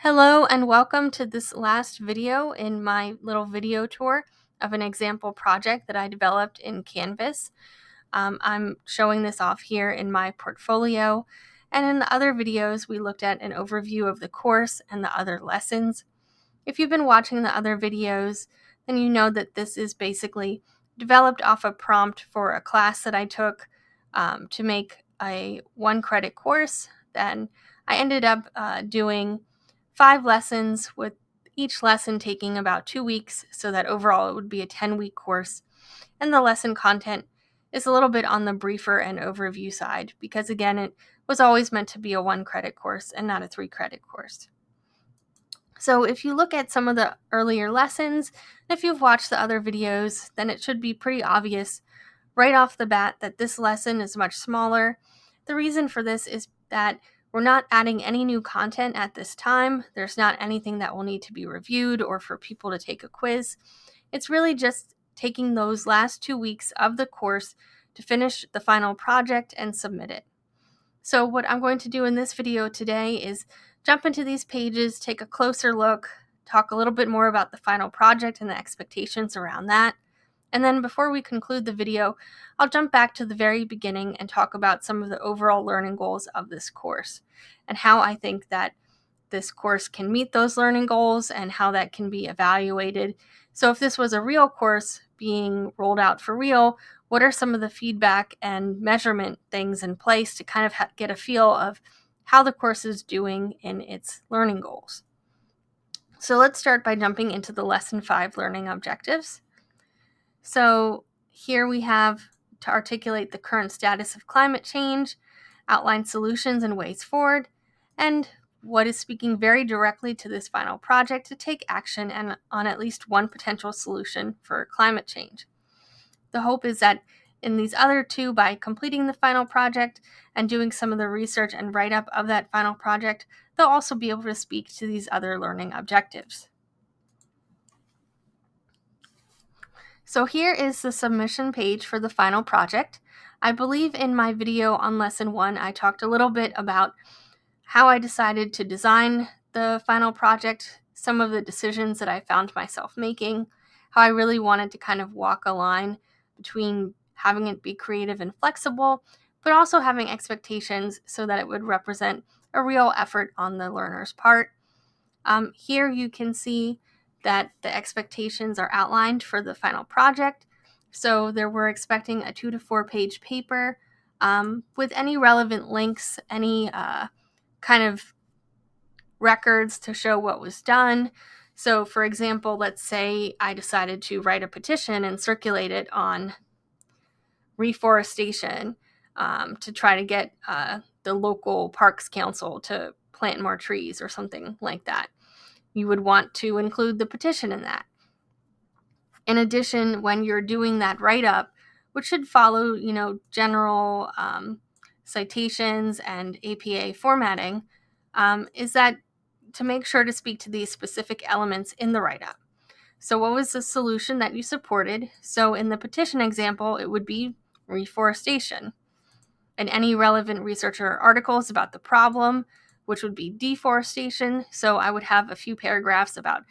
Hello and welcome to this last video in my little video tour of an example project that I developed in Canvas. I'm showing this off here in my portfolio, and in the other videos we looked at an overview of the course and the other lessons. If you've been watching the other videos, then you know that this is basically developed off a prompt for a class that I took to make a 1-credit course. Then I ended up doing 5 lessons, with each lesson taking about 2 weeks, so that overall it would be a 10-week course. And the lesson content is a little bit on the briefer and overview side because, again, it was always meant to be a 1-credit course and not a 3-credit course. So if you look at some of the earlier lessons, and if you've watched the other videos, then it should be pretty obvious right off the bat that this lesson is much smaller. The reason for this is that we're not adding any new content at this time. There's not anything that will need to be reviewed or for people to take a quiz. It's really just taking those last 2 weeks of the course to finish the final project and submit it. So what I'm going to do in this video today is jump into these pages, take a closer look, talk a little bit more about the final project and the expectations around that. And then before we conclude the video, I'll jump back to the very beginning and talk about some of the overall learning goals of this course and how I think that this course can meet those learning goals and how that can be evaluated. So if this was a real course being rolled out for real, what are some of the feedback and measurement things in place to kind of get a feel of how the course is doing in its learning goals? So let's start by jumping into the Lesson 5 learning objectives. So here we have to articulate the current status of climate change, outline solutions and ways forward, and what is speaking very directly to this final project to take action and on at least one potential solution for climate change. The hope is that in these other two, by completing the final project and doing some of the research and write-up of that final project, they'll also be able to speak to these other learning objectives. So here is the submission page for the final project. I believe in my video on Lesson 1, I talked a little bit about how I decided to design the final project, some of the decisions that I found myself making, how I really wanted to kind of walk a line between having it be creative and flexible, but also having expectations so that it would represent a real effort on the learner's part. Here you can see that the expectations are outlined for the final project. So we're expecting a 2 to 4 page paper with any relevant links, any kind of records to show what was done. So for example, let's say I decided to write a petition and circulate it on reforestation to try to get the local parks council to plant more trees or something like that. You would want to include the petition in that. In addition, when you're doing that write-up, which should follow, general citations and APA formatting, is that to make sure to speak to these specific elements in the write-up. So what was the solution that you supported? So in the petition example, it would be reforestation. And any relevant research or articles about the problem, which would be deforestation. So I would have a few paragraphs about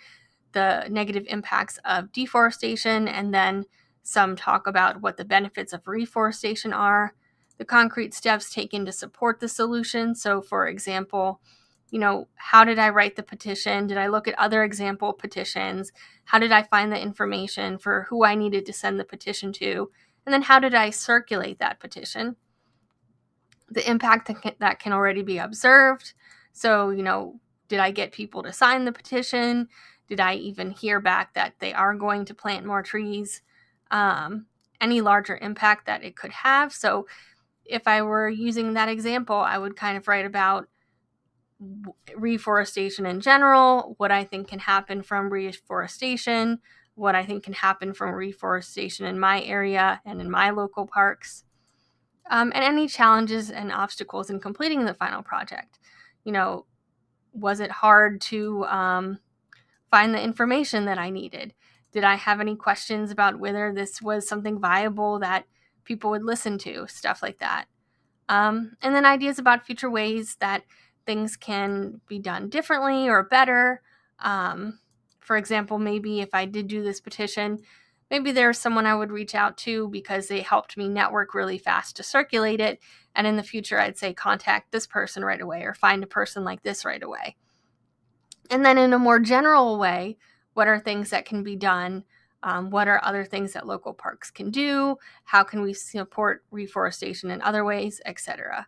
the negative impacts of deforestation and then some talk about what the benefits of reforestation are, the concrete steps taken to support the solution. So for example, how did I write the petition? Did I look at other example petitions? How did I find the information for who I needed to send the petition to? And then how did I circulate that petition? The impact that can already be observed. So, did I get people to sign the petition? Did I even hear back that they are going to plant more trees? Any larger impact that it could have. So if I were using that example, I would kind of write about reforestation in general, what I think can happen from reforestation, what I think can happen from reforestation in my area and in my local parks. And any challenges and obstacles in completing the final project. Was it hard to find the information that I needed? Did I have any questions about whether this was something viable that people would listen to? Stuff like that. And then ideas about future ways that things can be done differently or better. For example, maybe if I did do this petition, maybe there's someone I would reach out to because they helped me network really fast to circulate it. And in the future, I'd say contact this person right away or find a person like this right away. And then in a more general way, what are things that can be done? What are other things that local parks can do? How can we support reforestation in other ways, etc.?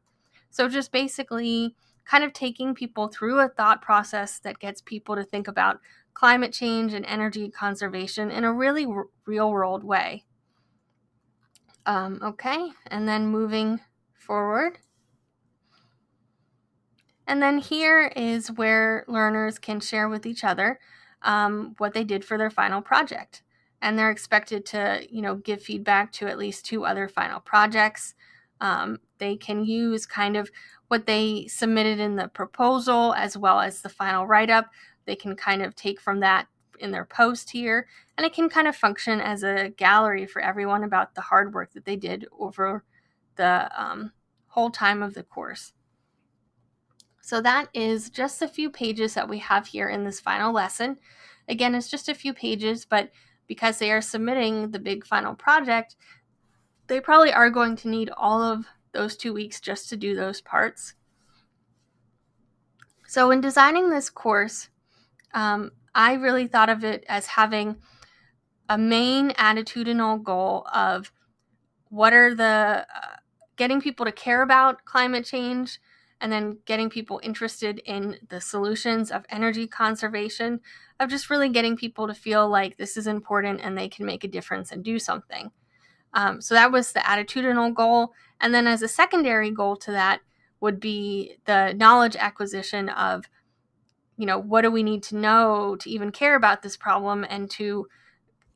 So just basically kind of taking people through a thought process that gets people to think about climate change and energy conservation in a really real world way. Okay, and then moving forward. And then here is where learners can share with each other what they did for their final project. And they're expected to, give feedback to at least 2 other final projects. They can use kind of what they submitted in the proposal as well as the final write-up. They can kind of take from that in their post here, and it can kind of function as a gallery for everyone about the hard work that they did over the whole time of the course. So that is just a few pages that we have here in this final lesson. Again, it's just a few pages, but because they are submitting the big final project, they probably are going to need all of those 2 weeks just to do those parts. So in designing this course, I really thought of it as having a main attitudinal goal of what are the getting people to care about climate change, and then getting people interested in the solutions of energy conservation, of just really getting people to feel like this is important and they can make a difference and do something. So that was the attitudinal goal. And then as a secondary goal to that would be the knowledge acquisition of, what do we need to know to even care about this problem, and to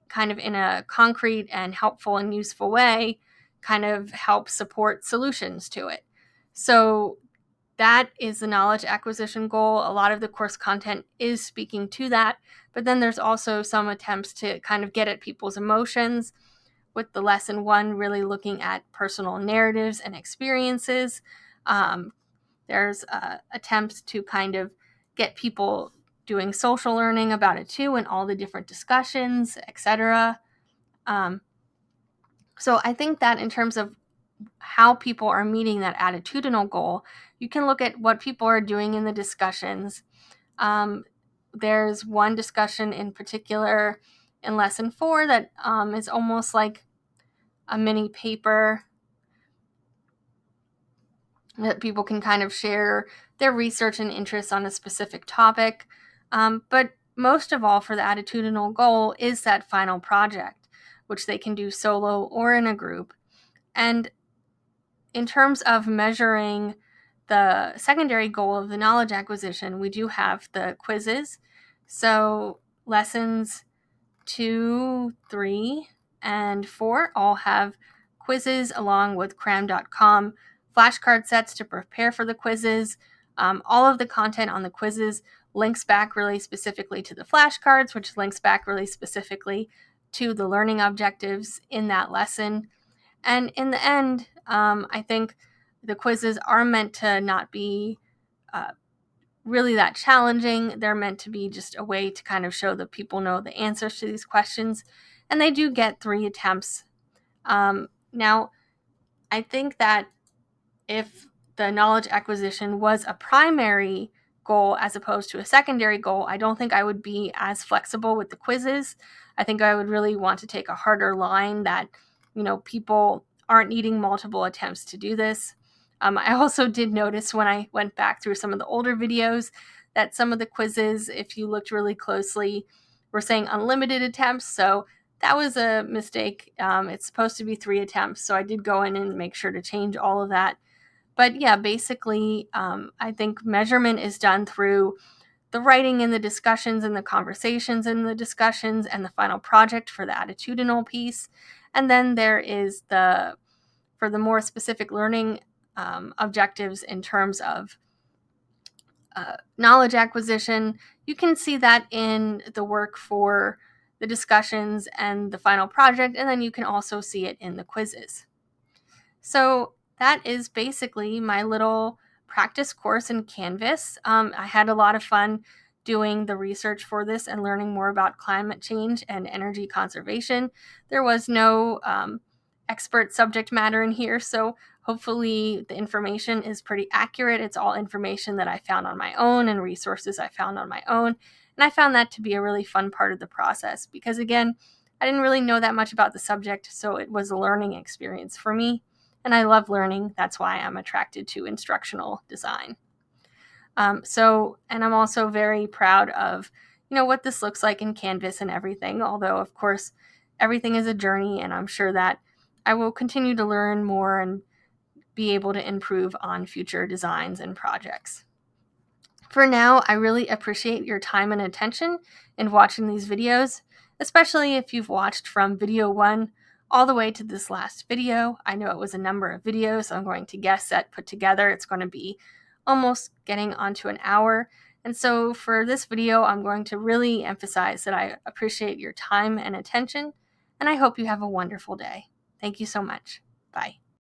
kind of in a concrete and helpful and useful way kind of help support solutions to it. So that is the knowledge acquisition goal. A lot of the course content is speaking to that, but then there's also some attempts to kind of get at people's emotions, with the lesson 1 really looking at personal narratives and experiences. There's attempts to kind of get people doing social learning about it too, and all the different discussions, etc. So I think that in terms of how people are meeting that attitudinal goal, you can look at what people are doing in the discussions. There's one discussion in particular in lesson 4 that is almost like a mini paper that people can kind of share their research and interests on a specific topic. But most of all, for the attitudinal goal is that final project, which they can do solo or in a group. And in terms of measuring the secondary goal of the knowledge acquisition, we do have the quizzes. So lessons 2, 3, and 4 all have quizzes along with cram.com flashcard sets to prepare for the quizzes. All of the content on the quizzes links back really specifically to the flashcards, which links back really specifically to the learning objectives in that lesson. And in the end, I think the quizzes are meant to not be really that challenging. They're meant to be just a way to kind of show that people know the answers to these questions. And they do get 3 attempts. Now, I think that if the knowledge acquisition was a primary goal as opposed to a secondary goal, I don't think I would be as flexible with the quizzes. I think I would really want to take a harder line that, people aren't needing multiple attempts to do this. I also did notice when I went back through some of the older videos that some of the quizzes, if you looked really closely, were saying unlimited attempts. So that was a mistake. It's supposed to be 3 attempts. So I did go in and make sure to change all of that. But yeah, basically, I think measurement is done through the writing in the discussions and the conversations in the discussions and the final project for the attitudinal piece. And then there is for the more specific learning objectives in terms of knowledge acquisition, you can see that in the work for the discussions and the final project, and then you can also see it in the quizzes. So that is basically my little practice course in Canvas. I had a lot of fun doing the research for this and learning more about climate change and energy conservation. There was no expert subject matter in here, so hopefully the information is pretty accurate. It's all information that I found on my own and resources I found on my own. And I found that to be a really fun part of the process because, again, I didn't really know that much about the subject, so it was a learning experience for me. And I love learning. That's why I'm attracted to instructional design. And I'm also very proud of, what this looks like in Canvas and everything, although, of course, everything is a journey, and I'm sure that I will continue to learn more and be able to improve on future designs and projects. For now, I really appreciate your time and attention in watching these videos, especially if you've watched from video 1 all the way to this last video. I know it was a number of videos, so I'm going to guess that put together it's going to be almost getting onto an hour. And so for this video, I'm going to really emphasize that I appreciate your time and attention, and I hope you have a wonderful day. Thank you so much. Bye.